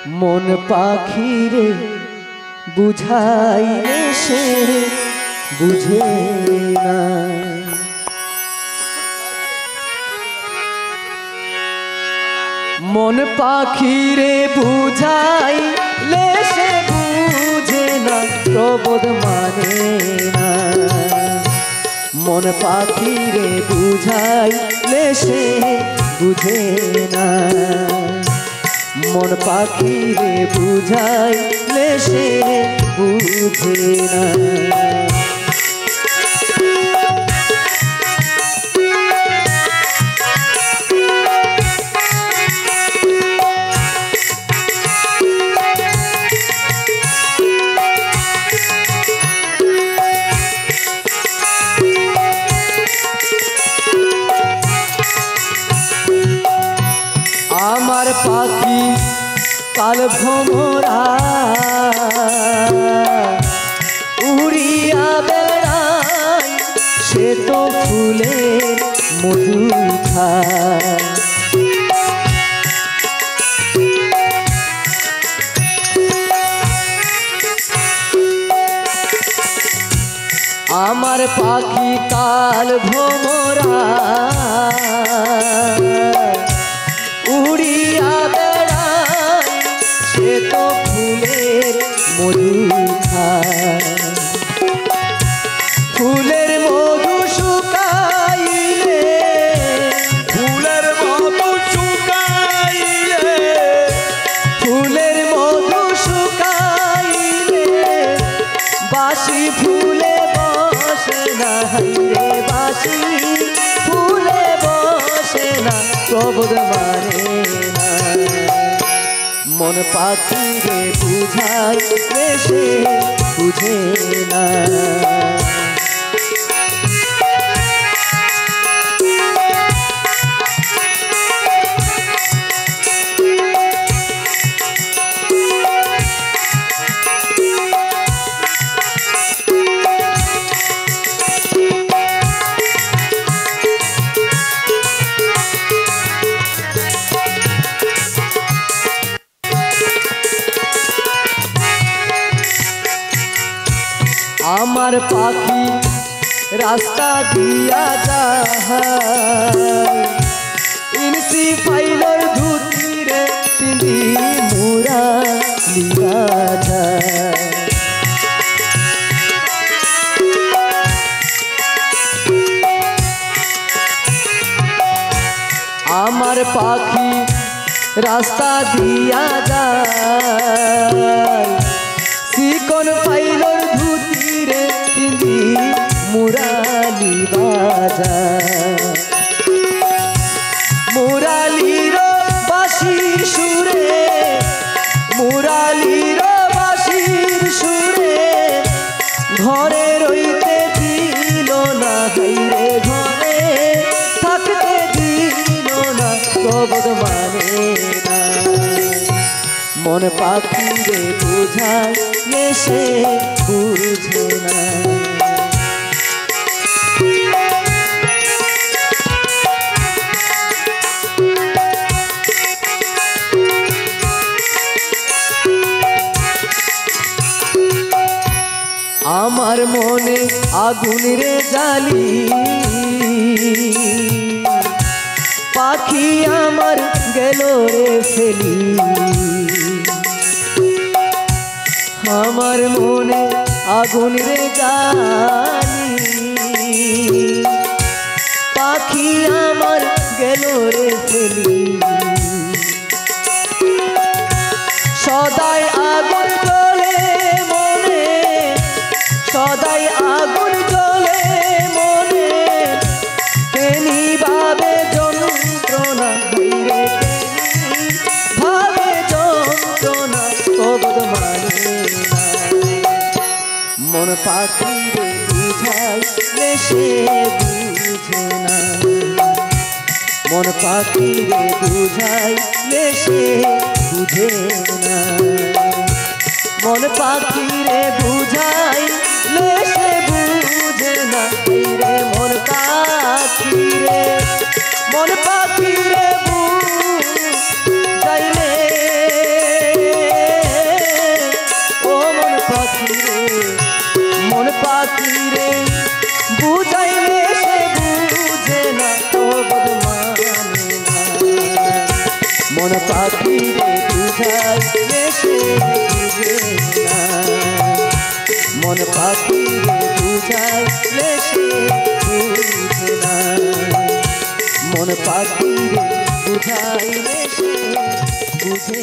মন পাখিরে বুঝাইলে সে বুঝে না। মন পাখিরে বুঝাইলে সে বুঝে না, প্রবোধ মানে না। মন পাখিরে বুঝাইলে সে বুঝে না, মন পাখিরে বুঝাইলে সে বুঝে না। আমার পাখি কাল ভ্রমরা উড়িয়া বেড়ায়, সে তো ফুলের মধু খায়। আমার পাখি কাল ভ্রমরা উড়িয়া বেড়ায়, সে তো ফুলের মধু খায়। ফুলের মধু শুকাইলে, ফুলের মধু শুকাইলে, ফুলের মধু শুকাইলে বাসি ফুলে বসে না, হাইরে বাসি ফুলে বসে না, প্রবোধ মানে না। মন পাখিরে বুঝাইলে সে বুঝে না। আমার পাখি রাস্তা দিয়া যায়, ইনসি ফাইলর ধুতিরে পিঁধি মুরা লিয়া যায়। আমার পাখি রাস্তা দিয়া যায়, চিকন ফাইলর ধুতিরে পিঁধি মুরালি বাজায়। মুরালির বাঁশির সুরে, মুরালির বাঁশির সুরে ঘরে রইতে দিল না, হাইরে ঘরে থাকতে দিল না, প্রবোধ মানে না। মন পাখিরে বুঝাইলে সে বুঝে না। আমার মনে আগুন রে জ্বালি, পাখি আমার গেল রে ফেলি। আমার মনে আগুন রে জ্বালি, পাখি আমার গেল রে ফেলি। সদাই আগুন জ্বলে মনে, সদাই আগুন জ্বলে মনে, কেনি ভাবে যন্ত্রণা, বাইরে কেনি ভাবে যন্ত্রণা, প্রবোধ মানে না। মন পাখিরে বুঝাইলে সে বুঝে না, মন পাখিরে বুঝাইলে সে বুঝে না। মন পাখিরে বুঝাইলে সে বুঝে না, রে মন পাখিরে, মন পাখিরে বুঝাইলে বুঝাইলে সে বুঝে না মন পাখি রে বুঝাইলে সে বুঝে না মন পাখি রে বুঝাইলে সে বুঝে